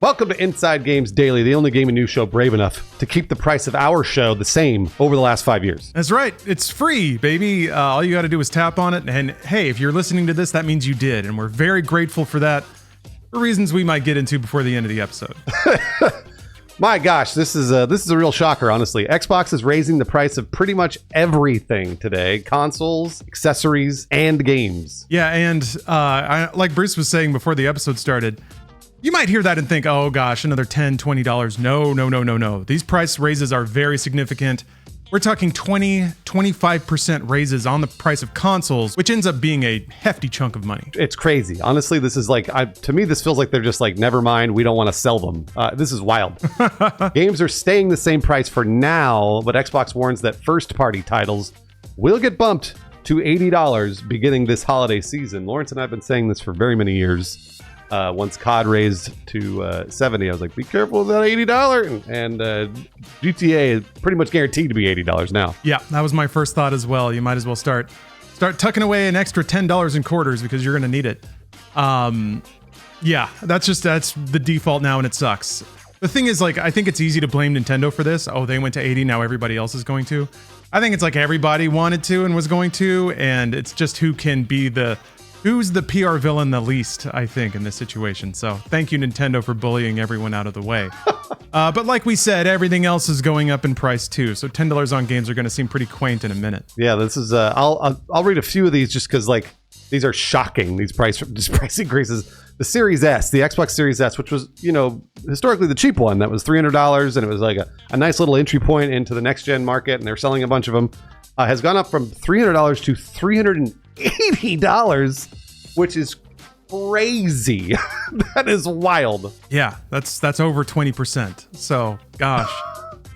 Welcome to Inside Games Daily, the only gaming news show brave enough to keep the price of our show the same over the last 5 years. That's right. It's free, baby. All you got to do is tap on it. And hey, if you're listening to this, that means you did. And we're very grateful for that, for reasons we might get into before the end of the episode. My gosh, this is a real shocker, honestly. Xbox is raising the price of pretty much everything today. Consoles, accessories, and games. Yeah, and like Bruce was saying before the episode started, you might hear that and think, oh gosh, another $10, $20. No. These price raises are very significant. We're talking 25% raises on the price of consoles, which ends up being a hefty chunk of money. It's crazy. Honestly, this is like, to me, this feels like they're just like, never mind, we don't want to sell them. This is wild. Games are staying the same price for now, but Xbox warns that first-party titles will get bumped to $80 beginning this holiday season. Lawrence and I have been saying this for very many years. Once COD raised to 70, I was like, be careful of that $80. And GTA is pretty much guaranteed to be $80 now. Yeah, that was my first thought as well. You might as well start tucking away an extra $10 in quarters because you're going to need it. Yeah, that's the default now, and it sucks. The thing is, like, I think it's easy to blame Nintendo for this. Oh, they went to 80, now everybody else is going to. I think it's like everybody wanted to and was going to, and it's just who's the PR villain the least, I think, in this situation. So thank you, Nintendo, for bullying everyone out of the way. But like we said, everything else is going up in price too. So $10 on games are going to seem pretty quaint in a minute. Yeah, this is. I'll read a few of these just because, like, these are shocking. These price increases. The Series S, the Xbox Series S, which was, historically the cheap one, that was $300, and it was like a nice little entry point into the next gen market, and they're selling a bunch of them. Has gone up from $300 to $380, which is crazy. That is wild. Yeah, that's over 20%. So, gosh.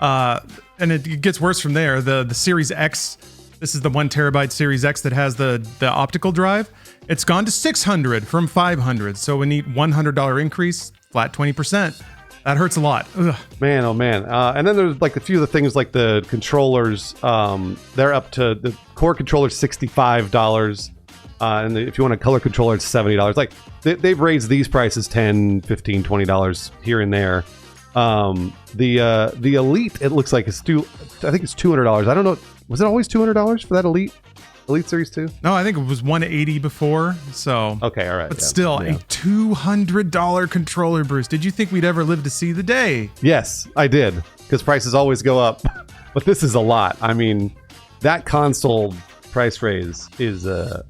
And it gets worse from there. The Series X, this is the 1 terabyte Series X that has the optical drive. It's gone to $600 from $500. So a neat $100 increase, flat 20%. That hurts a lot. Ugh. Man, oh man. And then there's like a few of the things like the controllers. They're up to the core controller $65. And if you want a color controller, it's $70. Like they've raised these prices $10, $15, $20 here and there. The Elite, it looks like I think it's $200. I don't know. Was it always $200 for that Elite Series 2? No, I think it was $180 before. So okay, all right. But still, a $200 controller, Bruce. Did you think we'd ever live to see the day? Yes, I did, because prices always go up. But this is a lot. I mean, that console price raise is I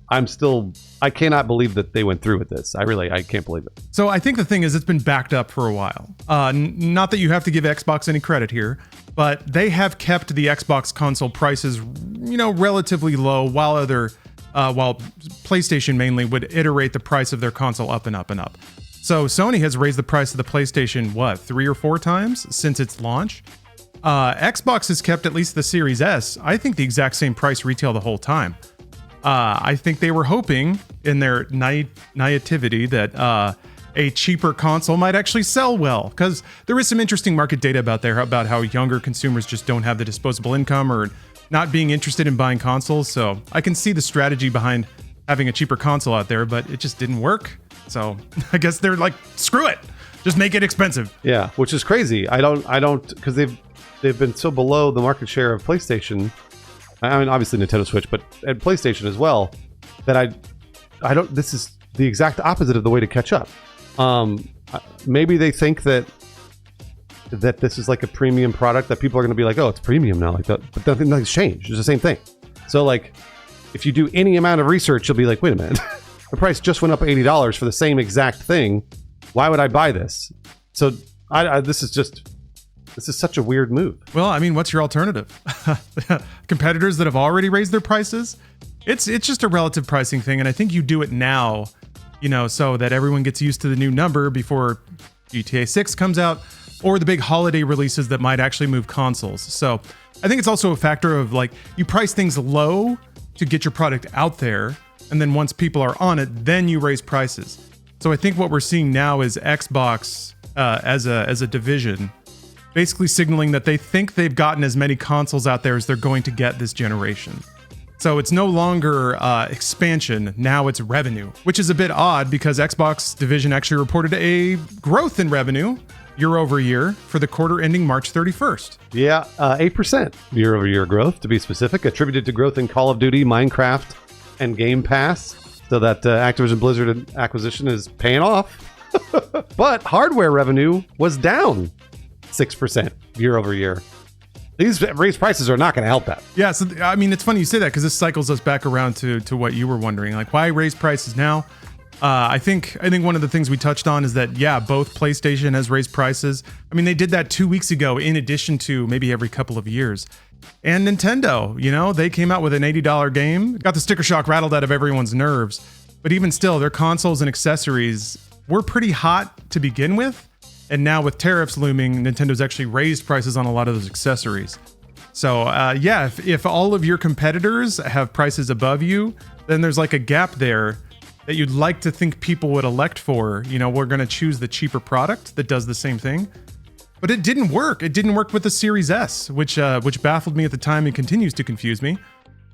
cannot believe that they went through with this. I can't believe it. So I think the thing is, it's been backed up for a while. Not that you have to give Xbox any credit here, but they have kept the Xbox console prices, relatively low, while PlayStation mainly would iterate the price of their console up and up and up. So Sony has raised the price of the PlayStation 3 or 4 times since its launch. Xbox has kept at least the Series S, I think, the exact same price retail the whole time. I think they were hoping in their naivety that a cheaper console might actually sell well, because there is some interesting market data about how younger consumers just don't have the disposable income or not being interested in buying consoles. So I can see the strategy behind having a cheaper console out there, but it just didn't work. So I guess they're like, screw it, just make it expensive. Yeah, which is crazy. I don't, because they've been so below the market share of PlayStation. I mean, obviously Nintendo Switch, but and PlayStation as well. That I don't. This is the exact opposite of the way to catch up. Maybe they think that this is like a premium product that people are going to be like, oh, it's premium now, like that. But nothing's changed. It's the same thing. So like, if you do any amount of research, you'll be like, wait a minute, the price just went up $80 for the same exact thing. Why would I buy this? So this is such a weird move. Well, I mean, what's your alternative? Competitors that have already raised their prices? It's just a relative pricing thing, and I think you do it now, so that everyone gets used to the new number before GTA 6 comes out, or the big holiday releases that might actually move consoles. So I think it's also a factor of, like, you price things low to get your product out there, and then once people are on it, then you raise prices. So I think what we're seeing now is Xbox as a division basically signaling that they think they've gotten as many consoles out there as they're going to get this generation. So it's no longer expansion, now it's revenue, which is a bit odd because Xbox division actually reported a growth in revenue year over year for the quarter ending March 31st. Yeah, 8% year over year growth, to be specific, attributed to growth in Call of Duty, Minecraft, and Game Pass. So that Activision Blizzard acquisition is paying off. But hardware revenue was down 6% year over year. These raised prices are not going to help that. Yeah, so I mean, it's funny you say that because this cycles us back around to what you were wondering, like why raise prices now? I think one of the things we touched on is that, yeah, both PlayStation has raised prices. I mean, they did that 2 weeks ago in addition to maybe every couple of years. And Nintendo, you know, they came out with an $80 game, got the sticker shock rattled out of everyone's nerves. But even still, their consoles and accessories were pretty hot to begin with. And now with tariffs looming, Nintendo's actually raised prices on a lot of those accessories. So yeah, if all of your competitors have prices above you, then there's like a gap there that you'd like to think people would elect for. You know, we're going to choose the cheaper product that does the same thing. But it didn't work. It didn't work with the Series S, which baffled me at the time and continues to confuse me.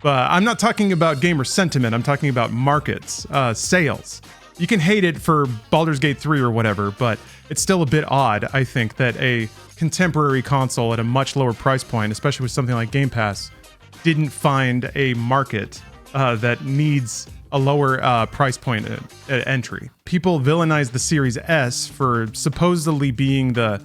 But I'm not talking about gamer sentiment. I'm talking about markets, sales. You can hate it for Baldur's Gate 3 or whatever, but it's still a bit odd, I think, that a contemporary console at a much lower price point, especially with something like Game Pass, didn't find a market that needs a lower price point at entry. People villainize the Series S for supposedly being the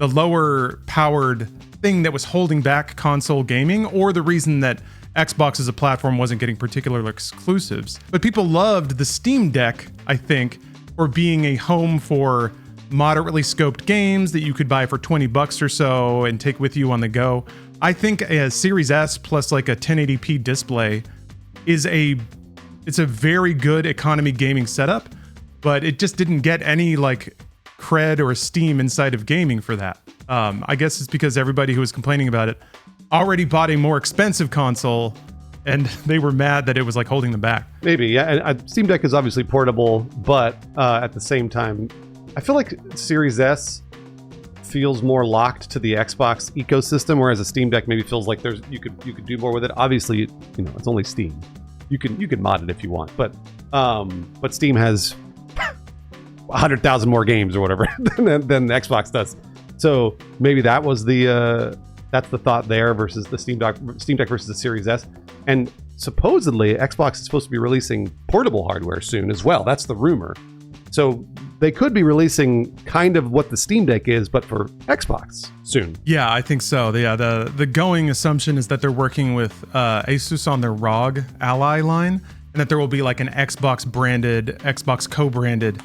lower powered thing that was holding back console gaming, or the reason that Xbox as a platform wasn't getting particular exclusives. But people loved the Steam Deck, I think, for being a home for moderately scoped games that you could buy for $20 or so and take with you on the go. I think a Series S plus like a 1080p display is it's a very good economy gaming setup, but it just didn't get any like cred or esteem inside of gaming for that. I guess it's because everybody who was complaining about it already bought a more expensive console and they were mad that it was like holding them back. Maybe, yeah. And Steam Deck is obviously portable, but at the same time, I feel like Series S feels more locked to the Xbox ecosystem, whereas a Steam Deck maybe feels like you could do more with it. Obviously, you know, it's only Steam. You can mod it if you want, but Steam has 100,000 more games or whatever than the Xbox does. So maybe that was that's the thought there versus the Steam Deck versus the Series S. And supposedly Xbox is supposed to be releasing portable hardware soon as well. That's the rumor. So they could be releasing kind of what the Steam Deck is, but for Xbox soon. Yeah, I think so. Yeah, the going assumption is that they're working with Asus on their ROG Ally line, and that there will be like an Xbox branded, Xbox co-branded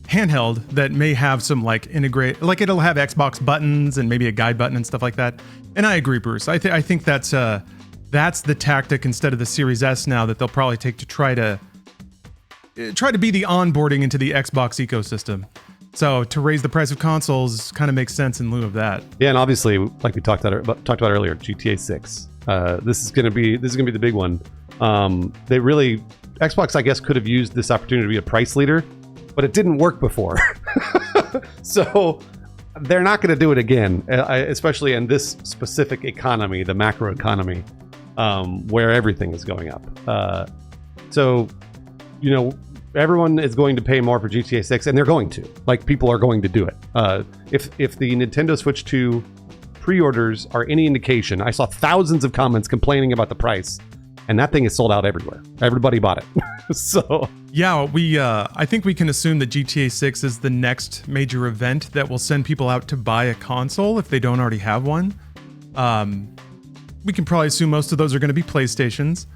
handheld that may have some like it'll have Xbox buttons and maybe a guide button and stuff like that. And I agree, Bruce. I think that's the tactic instead of the Series S now that they'll probably take to try to be the onboarding into the Xbox ecosystem. So to raise the price of consoles kind of makes sense in lieu of that. Yeah, and obviously, like we talked about earlier, GTA 6. This is gonna be the big one. Xbox, I guess, could have used this opportunity to be a price leader, but it didn't work before. So they're not going to do it again, especially in this specific economy, the macro economy, where everything is going up. So, you know, everyone is going to pay more for GTA 6, and they're going to. Like, people are going to do it. If the Nintendo Switch 2 pre-orders are any indication, I saw thousands of comments complaining about the price, and that thing is sold out everywhere. Everybody bought it. So yeah, I think we can assume that GTA 6 is the next major event that will send people out to buy a console if they don't already have one. We can probably assume most of those are going to be PlayStations.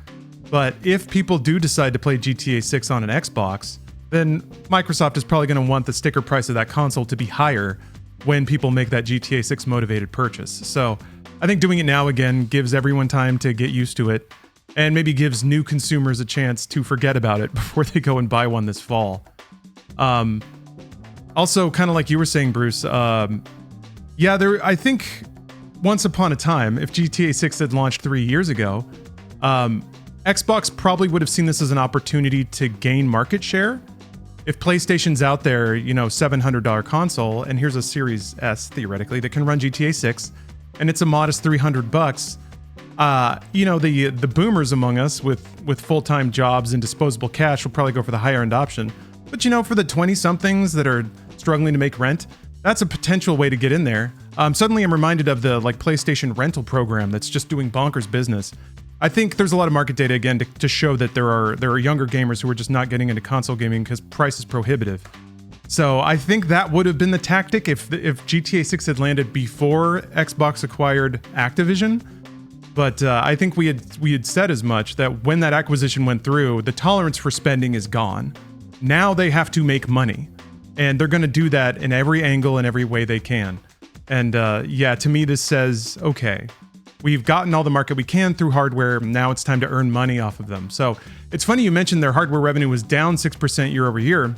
But if people do decide to play GTA 6 on an Xbox, then Microsoft is probably going to want the sticker price of that console to be higher when people make that GTA 6 motivated purchase. So I think doing it now again gives everyone time to get used to it, and maybe gives new consumers a chance to forget about it before they go and buy one this fall. Also, kind of like you were saying, Bruce, I think once upon a time, if GTA 6 had launched 3 years ago, Xbox probably would have seen this as an opportunity to gain market share. If PlayStation's out there, you know, $700 console, and here's a Series S, theoretically, that can run GTA 6, and it's a modest $300, The boomers among us with full-time jobs and disposable cash will probably go for the higher end option. But for the 20-somethings that are struggling to make rent, that's a potential way to get in there. Suddenly I'm reminded of the PlayStation rental program that's just doing bonkers business. I think there's a lot of market data again to show that there are younger gamers who are just not getting into console gaming because price is prohibitive. So I think that would have been the tactic if GTA 6 had landed before Xbox acquired Activision. But I think we had said as much, that when that acquisition went through, the tolerance for spending is gone. Now they have to make money, and they're going to do that in every angle and every way they can. And to me, this says, okay, we've gotten all the market we can through hardware. Now it's time to earn money off of them. So it's funny you mentioned their hardware revenue was down 6% year over year,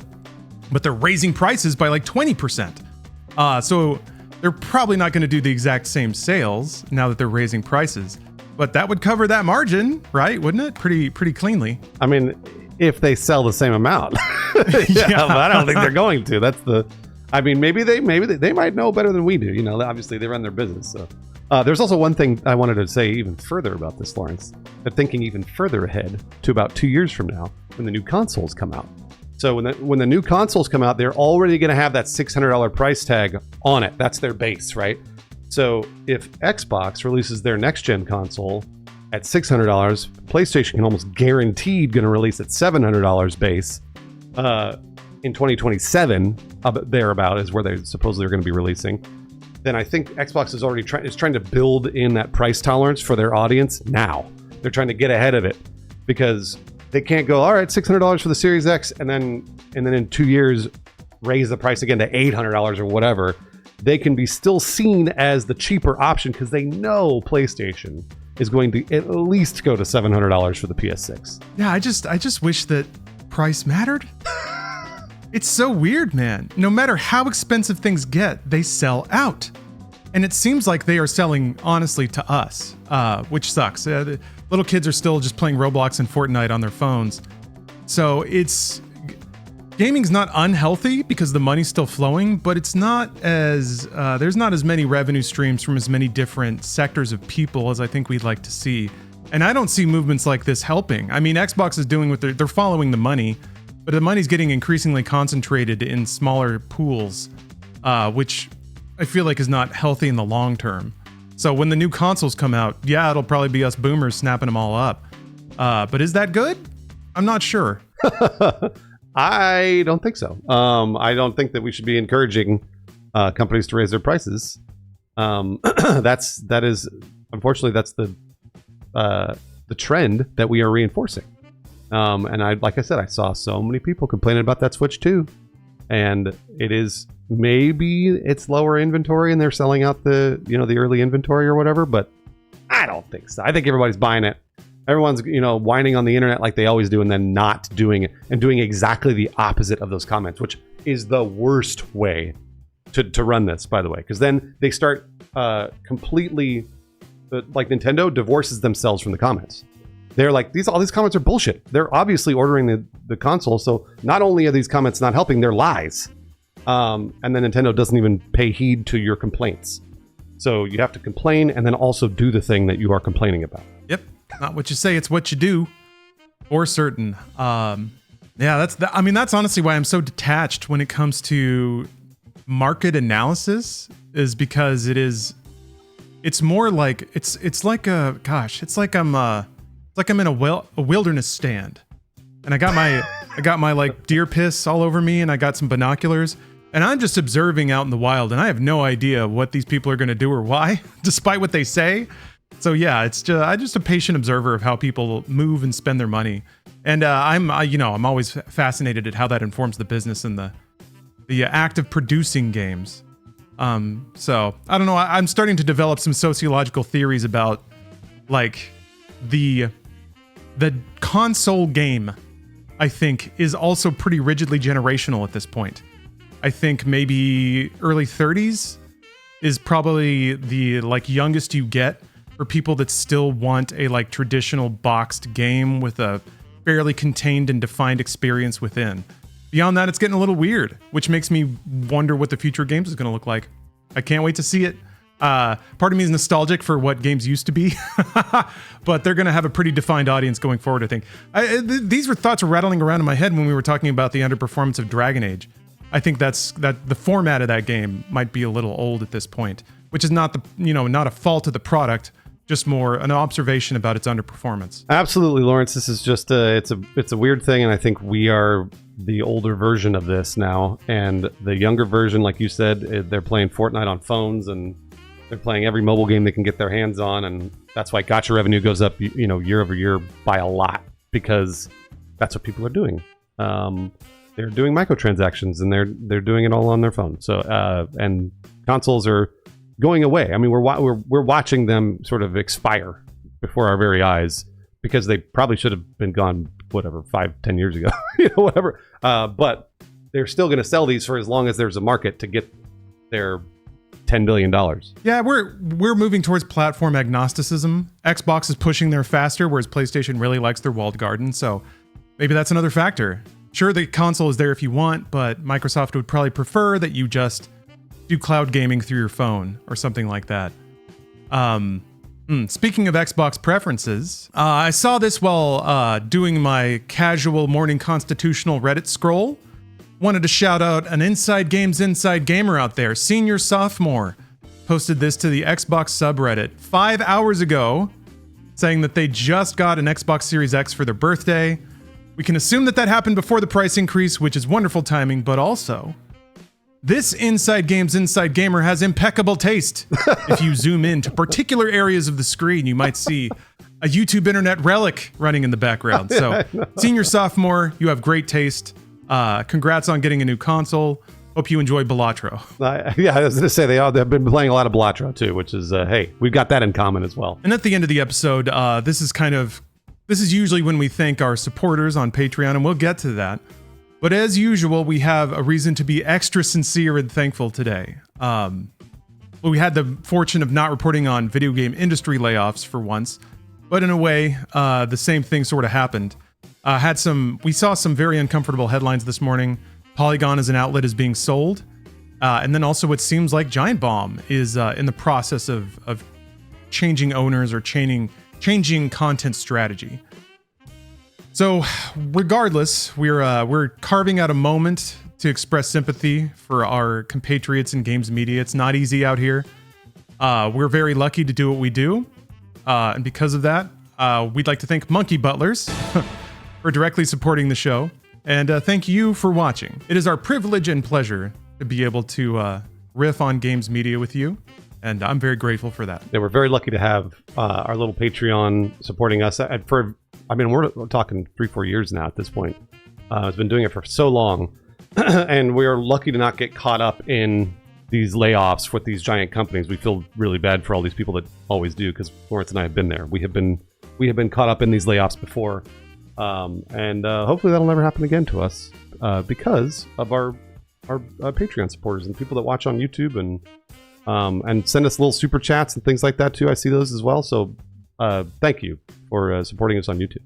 but they're raising prices by 20%. So they're probably not going to do the exact same sales now that they're raising prices, but that would cover that margin, right? Wouldn't it? Pretty cleanly. I mean, if they sell the same amount. Yeah. But I don't think they're going to. Maybe they might know better than we do. Obviously they run their business. So there's also one thing I wanted to say even further about this, Lawrence. They're thinking even further ahead to about 2 years from now when the new consoles come out. So when the new consoles come out, they're already going to have that $600 price tag on it. That's their base, right? So if Xbox releases their next-gen console at $600, PlayStation can almost guaranteed going to release at $700 base in 2027, thereabout is where they supposedly are going to be releasing. Then I think Xbox is already trying to build in that price tolerance for their audience now. They're trying to get ahead of it because they can't go, all right, $600 for the Series X, and then in 2 years raise the price again to $800 or whatever. They can be still seen as the cheaper option because they know PlayStation is going to at least go to $700 for the PS6. Yeah, I just wish that price mattered. It's so weird, man. No matter how expensive things get, they sell out. And it seems like they are selling honestly to us, which sucks. The little kids are still just playing Roblox and Fortnite on their phones. So gaming's not unhealthy because the money's still flowing, but it's not as there's not as many revenue streams from as many different sectors of people as I think we'd like to see. And I don't see movements like this helping. I mean, Xbox is doing what they're following the money, but the money's getting increasingly concentrated in smaller pools, which I feel like is not healthy in the long term. So when the new consoles come out, yeah, it'll probably be us boomers snapping them all up. But is that good? I'm not sure. I don't think so. I don't think that we should be encouraging companies to raise their prices. That is unfortunately that's the trend that we are reinforcing. And like I said, I saw so many people complaining about that Switch 2, and maybe it's lower inventory and they're selling out the early inventory or whatever, but I don't think so. I think everybody's buying it. Everyone's, whining on the internet like they always do and then not doing it and doing exactly the opposite of those comments, which is the worst way to run this, by the way, because then they start completely, like Nintendo divorces themselves from the comments. They're like, all these comments are bullshit. They're obviously ordering the console, so not only are these comments not helping, they're lies. And then Nintendo doesn't even pay heed to your complaints. So you have to complain and then also do the thing that you are complaining about. Yep. Not what you say, it's what you do. For certain. That's honestly why I'm so detached when it comes to market analysis, is because it's more like it's like I'm in a wilderness stand, and I got my like deer piss all over me, and I got some binoculars, and I'm just observing out in the wild, and I have no idea what these people are going to do or why, despite what they say. So yeah, I'm just a patient observer of how people move and spend their money, and I'm always fascinated at how that informs the business and the act of producing games. So I don't know. I'm starting to develop some sociological theories about like the console game. I think is also pretty rigidly generational at this point. I think maybe early 30s is probably the like youngest you get for people that still want a like traditional boxed game with a fairly contained and defined experience within. Beyond that, it's getting a little weird, which makes me wonder what the future of games is going to look like. I can't wait to see it. Part of me is nostalgic for what games used to be, but they're going to have a pretty defined audience going forward, I think. These were thoughts rattling around in my head when we were talking about the underperformance of Dragon Age. I think that the format of that game might be a little old at this point, which is not not a fault of the product, just more an observation about its underperformance. Absolutely, Lawrence. This is just it's a weird thing, and I think we are the older version of this now, and the younger version, like you said, they're playing Fortnite on phones, and they're playing every mobile game they can get their hands on, and that's why gacha revenue goes up, year over year by a lot, because that's what people are doing. They're doing microtransactions, and they're doing it all on their phone. So and consoles are going away. I mean, we're watching them sort of expire before our very eyes, because they probably should have been gone, whatever, 5-10 years ago, whatever. But they're still going to sell these for as long as there's a market to get their $10 billion. Yeah, we're moving towards platform agnosticism. Xbox is pushing their faster, whereas PlayStation really likes their walled garden. So maybe that's another factor. Sure, the console is there if you want, but Microsoft would probably prefer that you just do cloud gaming through your phone or something like that. Speaking of Xbox preferences, I saw this while doing my casual morning constitutional Reddit scroll. Wanted to shout out an Inside Games Inside Gamer out there, Senior Sophomore, posted this to the Xbox subreddit 5 hours ago, saying that they just got an Xbox Series X for their birthday. We can assume that happened before the price increase, which is wonderful timing, but also, this Inside Games Inside Gamer has impeccable taste. If you zoom in to particular areas of the screen, you might see a YouTube Internet relic running in the background. So, Senior Sophomore, you have great taste. Congrats on getting a new console. Hope you enjoy Balatro. Yeah, I was going to say they've been playing a lot of Balatro too, which is, hey, we've got that in common as well. And at the end of the episode, this is usually when we thank our supporters on Patreon, and we'll get to that. But as usual, we have a reason to be extra sincere and thankful today. We had the fortune of not reporting on video game industry layoffs for once, but in a way, the same thing sort of happened. We saw some very uncomfortable headlines this morning. Polygon as an outlet is being sold. And then also it seems like Giant Bomb is in the process of changing owners or changing content strategy. So regardless, we're carving out a moment to express sympathy for our compatriots in games media. It's not easy out here. We're very lucky to do what we do. And because of that, we'd like to thank Monkey Butlers for directly supporting the show. And thank you for watching. It is our privilege and pleasure to be able to riff on games media with you. And I'm very grateful for that. Yeah, we're very lucky to have our little Patreon supporting us. We're talking 3-4 years now at this point. It's been doing it for so long. And we're lucky to not get caught up in these layoffs with these giant companies. We feel really bad for all these people that always do, because Lawrence and I have been there. We have been caught up in these layoffs before. And hopefully that'll never happen again to us because of our Patreon supporters and people that watch on YouTube and send us little super chats and things like that too. I see those as well. So thank you for supporting us on YouTube.